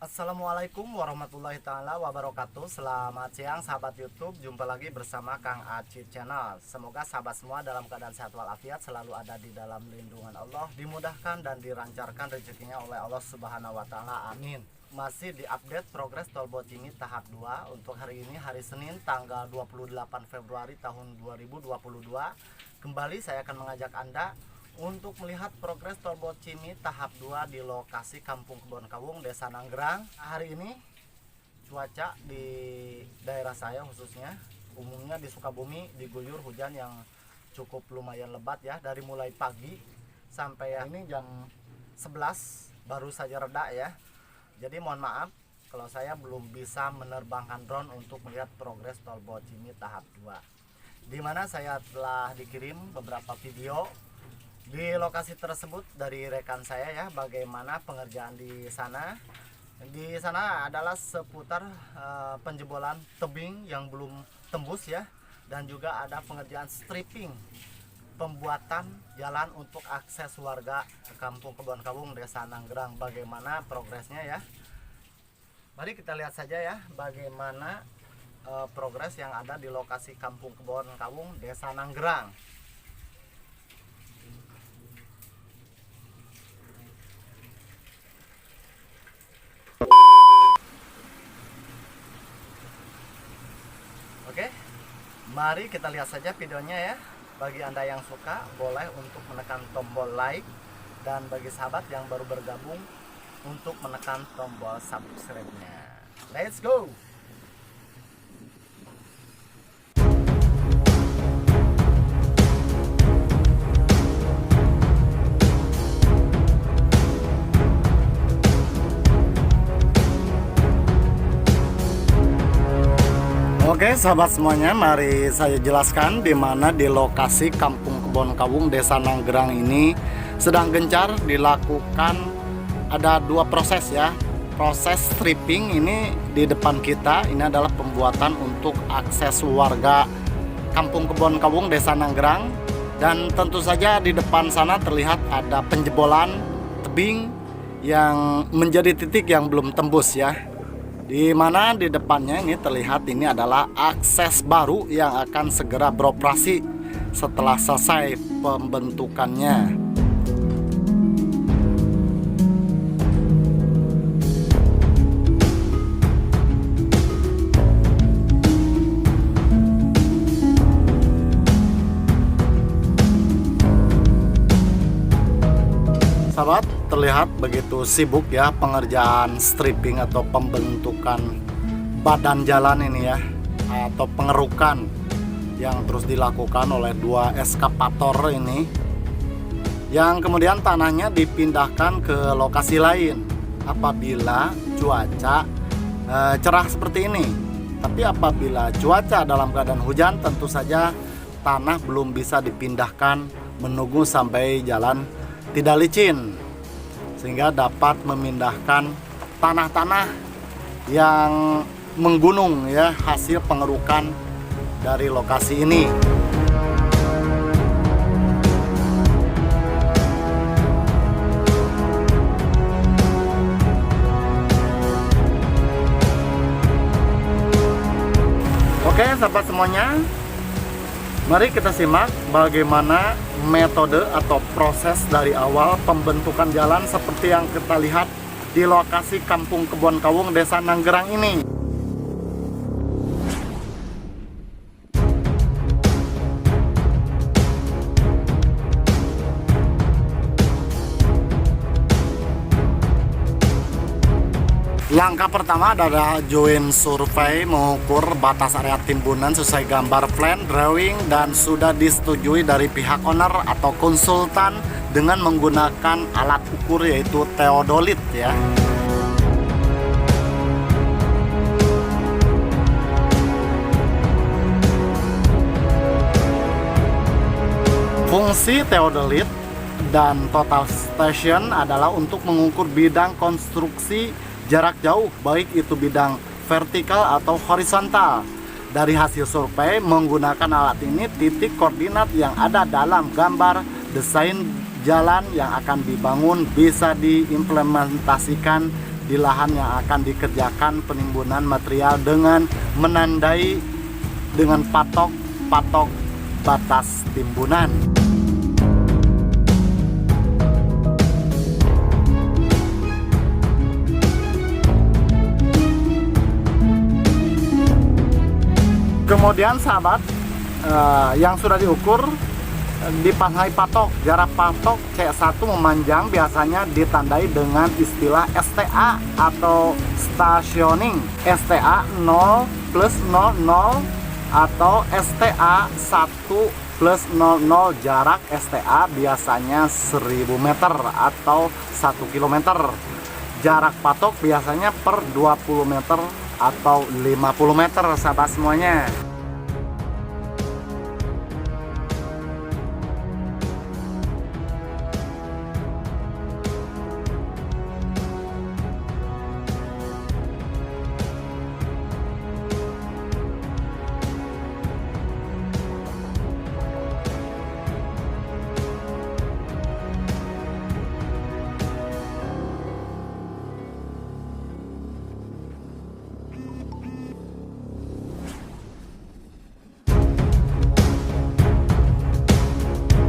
Assalamualaikum warahmatullahi taala wabarakatuh. Selamat siang sahabat YouTube. Jumpa lagi bersama Kang Aci Channel. Semoga sahabat semua dalam keadaan sehat walafiat, selalu ada di dalam lindungan Allah, dimudahkan dan dilancarkan rezekinya oleh Allah Subhanahu wa taala. Amin. Masih di update progres Tol Bocimi tahap 2 untuk hari ini, hari Senin tanggal 28 Februari tahun 2022. Kembali saya akan mengajak Anda untuk melihat progres Tol Bocimi tahap 2 di lokasi Kampung Kebon Kawung, Desa Nanggerang. Hari ini cuaca di daerah saya khususnya, umumnya di Sukabumi, diguyur hujan yang cukup lumayan lebat ya, dari mulai pagi sampai ini jam 11 baru saja reda ya. Jadi mohon maaf kalau saya belum bisa menerbangkan drone untuk melihat progres Tol Bocimi tahap 2, di mana saya telah dikirim beberapa video di lokasi tersebut dari rekan saya ya, bagaimana pengerjaan di sana. Di sana adalah seputar penjebolan tebing yang belum tembus ya, dan juga ada pengerjaan stripping, pembuatan jalan untuk akses warga Kampung Kebon Kawung, Desa Nanggerang. Bagaimana progresnya ya? Mari kita lihat saja ya bagaimana progres yang ada di lokasi Kampung Kebon Kawung, Desa Nanggerang. Oke, mari kita lihat saja videonya ya. Bagi Anda yang suka, boleh untuk menekan tombol like, dan bagi sahabat yang baru bergabung, untuk menekan tombol subscribe-nya. Let's go! Oke sahabat semuanya, mari saya jelaskan di mana di lokasi Kampung Kebon Kawung, Desa Nanggerang ini sedang gencar dilakukan. Ada dua proses ya. Proses stripping ini di depan kita, ini adalah pembuatan untuk akses warga Kampung Kebon Kawung, Desa Nanggerang. Dan tentu saja di depan sana terlihat ada penjebolan tebing yang menjadi titik yang belum tembus ya, di mana di depannya ini terlihat ini adalah akses baru yang akan segera beroperasi setelah selesai pembentukannya. Sahabat, terlihat begitu sibuk ya pengerjaan stripping atau pembentukan badan jalan ini ya, atau pengerukan yang terus dilakukan oleh dua eskavator ini, yang kemudian tanahnya dipindahkan ke lokasi lain apabila cuaca cerah seperti ini. Tapi apabila cuaca dalam keadaan hujan, tentu saja tanah belum bisa dipindahkan, menunggu sampai jalan tidak licin, sehingga dapat memindahkan tanah-tanah yang menggunung ya, hasil pengerukan dari lokasi ini. Oke sahabat semuanya, mari kita simak bagaimana metode atau proses dari awal pembentukan jalan seperti yang kita lihat di lokasi Kampung Kebon Kawung, Desa Nanggerang ini. Langkah pertama adalah join survei, mengukur batas area timbunan sesuai gambar plan, drawing, dan sudah disetujui dari pihak owner atau konsultan dengan menggunakan alat ukur yaitu teodolit ya. Fungsi teodolit dan total station adalah untuk mengukur bidang konstruksi jarak jauh, baik itu bidang vertikal atau horizontal. Dari hasil survei menggunakan alat ini, titik koordinat yang ada dalam gambar desain jalan yang akan dibangun bisa diimplementasikan di lahan yang akan dikerjakan penimbunan material dengan menandai dengan patok batas timbunan. Kemudian sahabat, yang sudah diukur dipasang patok. Jarak patok C1 memanjang biasanya ditandai dengan istilah STA atau stationing. STA 0 plus 00 atau STA 1 plus 00. Jarak STA biasanya 1000 meter atau 1 km. Jarak patok biasanya per 20 meter atau 50 meter sahabat semuanya.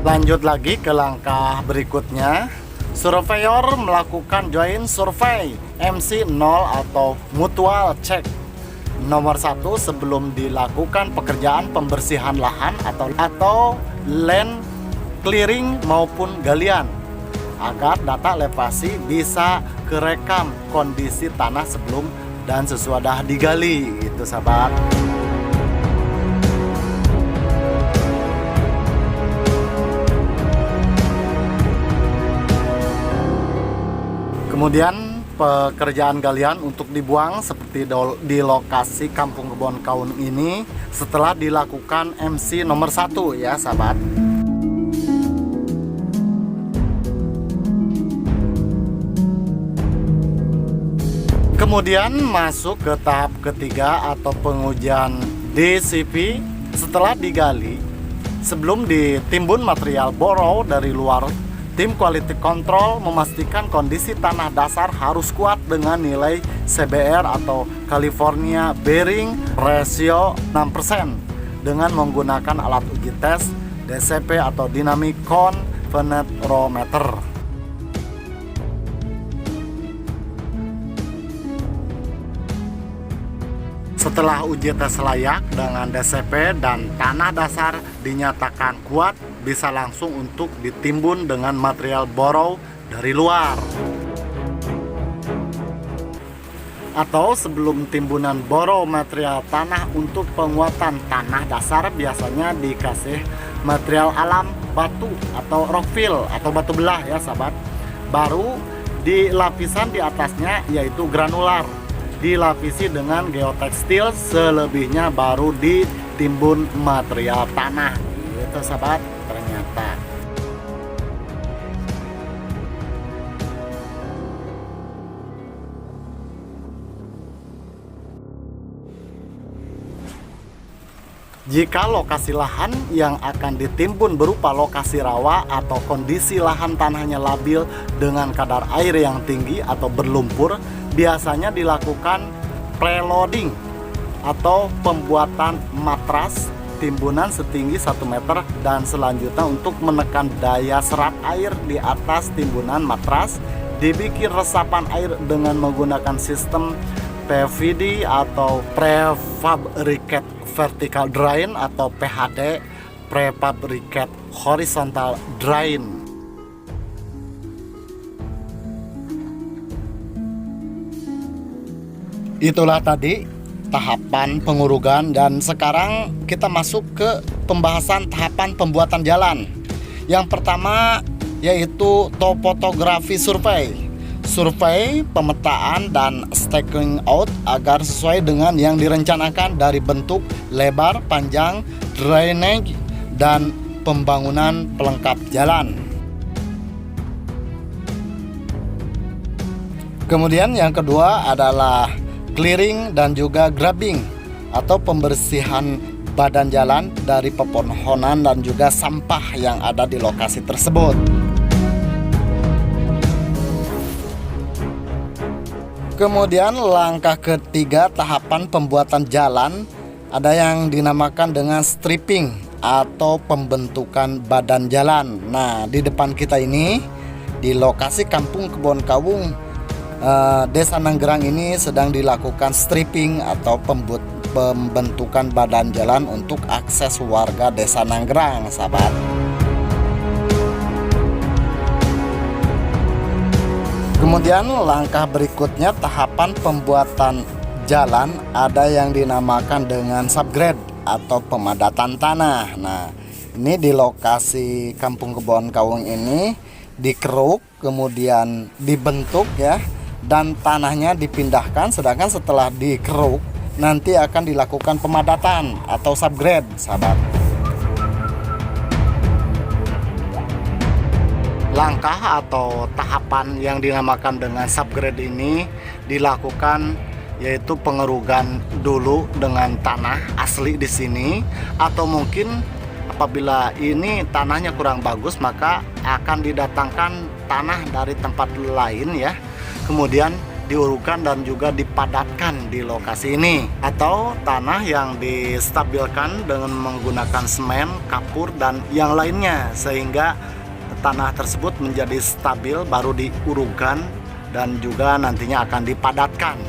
Lanjut lagi ke langkah berikutnya. Surveyor melakukan joint survey MC0 atau mutual check. Nomor 1, sebelum dilakukan pekerjaan pembersihan lahan atau land clearing maupun galian, agar data elevasi bisa kerekam kondisi tanah sebelum dan sesudah digali, gitu sahabat. Kemudian pekerjaan galian untuk dibuang seperti di lokasi Kampung Kebon Kaun ini setelah dilakukan MC nomor 1 ya sahabat. Kemudian masuk ke tahap ketiga atau pengujian DCP. Setelah digali, sebelum ditimbun material borough dari luar, tim quality control memastikan kondisi tanah dasar harus kuat dengan nilai CBR atau California Bearing Ratio 6% dengan menggunakan alat uji tes DCP atau Dynamic Confederometer. Setelah uji tes layak dengan DCP dan tanah dasar dinyatakan kuat, bisa langsung untuk ditimbun dengan material borough dari luar. Atau sebelum timbunan borough material tanah untuk penguatan tanah dasar biasanya dikasih material alam batu atau rockfill atau batu belah ya sahabat. Baru di lapisan di atasnya yaitu granular dilapisi dengan geotekstil, selebihnya baru ditimbun material tanah. Itu sahabat, ternyata. Jika lokasi lahan yang akan ditimbun berupa lokasi rawa atau kondisi lahan tanahnya labil dengan kadar air yang tinggi atau berlumpur, biasanya dilakukan preloading atau pembuatan matras timbunan setinggi 1 meter dan selanjutnya untuk menekan daya serap air di atas timbunan matras dibikin resapan air dengan menggunakan sistem PVD atau Prefabricate Vertical Drain atau PHD, Prefabricate Horizontal Drain. Itulah tadi tahapan pengurugan, dan sekarang kita masuk ke pembahasan tahapan pembuatan jalan. Yang pertama yaitu topotografi survei. Survei, pemetaan, dan staking out agar sesuai dengan yang direncanakan dari bentuk, lebar, panjang, drainage, dan pembangunan pelengkap jalan. Kemudian yang kedua adalah clearing dan juga grubbing atau pembersihan badan jalan dari pepohonan dan juga sampah yang ada di lokasi tersebut. Kemudian langkah ketiga tahapan pembuatan jalan ada yang dinamakan dengan stripping atau pembentukan badan jalan. Nah, di depan kita ini di lokasi Kampung Kebon Kawung Desa Nanggerang ini sedang dilakukan stripping atau pembentukan badan jalan untuk akses warga Desa Nanggerang, sahabat. Kemudian langkah berikutnya tahapan pembuatan jalan ada yang dinamakan dengan subgrade atau pemadatan tanah. Nah, ini di lokasi Kampung Kebon Kawung ini dikeruk, kemudian dibentuk ya, dan tanahnya dipindahkan. Sedangkan setelah dikeruk nanti akan dilakukan pemadatan atau subgrade, sahabat. Langkah atau tahapan yang dinamakan dengan subgrade ini dilakukan yaitu pengerugan dulu dengan tanah asli di sini, atau mungkin apabila ini tanahnya kurang bagus maka akan didatangkan tanah dari tempat lain ya, kemudian diurukkan dan juga dipadatkan di lokasi ini, atau tanah yang distabilkan dengan menggunakan semen, kapur dan yang lainnya sehingga tanah tersebut menjadi stabil, baru diurukkan dan juga nantinya akan dipadatkan.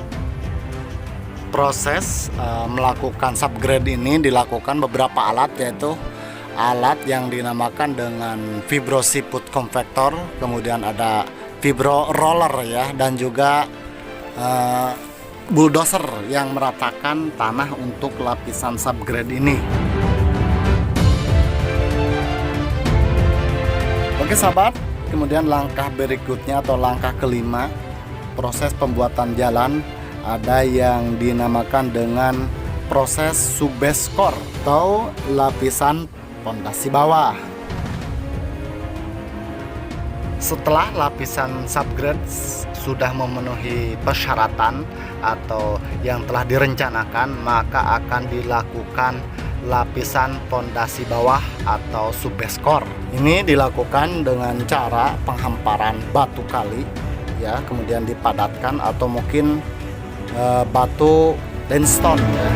Proses melakukan subgrade ini dilakukan beberapa alat, yaitu alat yang dinamakan dengan vibro siput compactor, kemudian ada vibro roller ya, dan juga bulldozer yang meratakan tanah untuk lapisan subgrade ini. Oke sahabat, kemudian langkah berikutnya atau langkah kelima proses pembuatan jalan ada yang dinamakan dengan proses subbase core atau lapisan pondasi bawah. Setelah lapisan subgrade sudah memenuhi persyaratan atau yang telah direncanakan, maka akan dilakukan lapisan pondasi bawah atau subbase core. Ini dilakukan dengan cara penghamparan batu kali ya, kemudian dipadatkan atau mungkin batu limestone ya.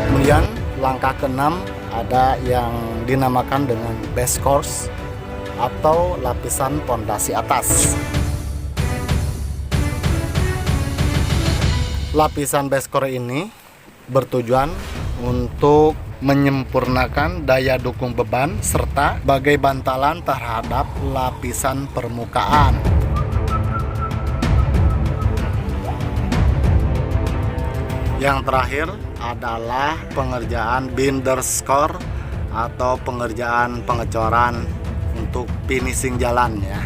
Kemudian langkah keenam ada yang dinamakan dengan base course atau lapisan pondasi atas. Lapisan base core ini bertujuan untuk menyempurnakan daya dukung beban serta sebagai bantalan terhadap lapisan permukaan. Yang terakhir adalah pengerjaan binder score atau pengerjaan pengecoran untuk finishing jalan ya.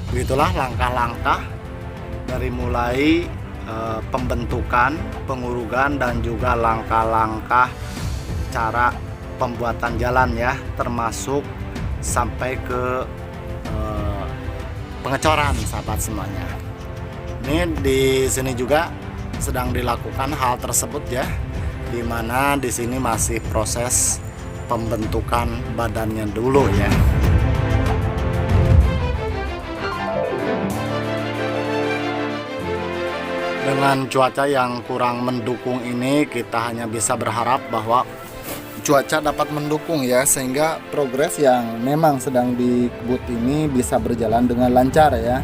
Begitulah langkah-langkah dari mulai pembentukan, pengurugan dan juga langkah-langkah cara pembuatan jalan ya, termasuk sampai ke pengecoran sahabat semuanya. Ini di sini juga sedang dilakukan hal tersebut ya, dimana di sini masih proses pembentukan badannya dulu ya. Dengan cuaca yang kurang mendukung ini, kita hanya bisa berharap bahwa cuaca dapat mendukung ya, sehingga progres yang memang sedang dikebut ini bisa berjalan dengan lancar ya,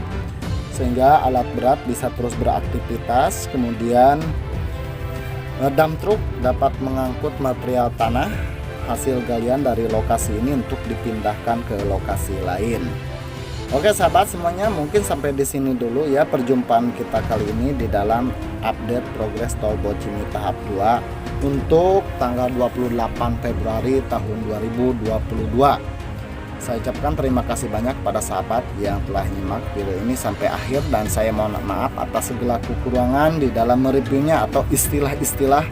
sehingga alat berat bisa terus beraktivitas. Kemudian dump truck dapat mengangkut material tanah hasil galian dari lokasi ini untuk dipindahkan ke lokasi lain. Oke sahabat semuanya, mungkin sampai di sini dulu ya perjumpaan kita kali ini di dalam update progres tol Bocimi tahap 2 untuk tanggal 28 Februari tahun 2022. Saya ucapkan terima kasih banyak pada sahabat yang telah nyimak video ini sampai akhir, dan saya mohon maaf atas segala kekurangan di dalam mereviewnya atau istilah-istilah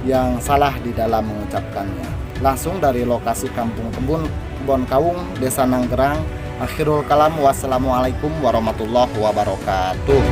yang salah di dalam mengucapkannya. Langsung dari lokasi Kampung Kebon Kawung, Desa Nanggerang. Akhirul kalam, wassalamualaikum warahmatullahi wabarakatuh.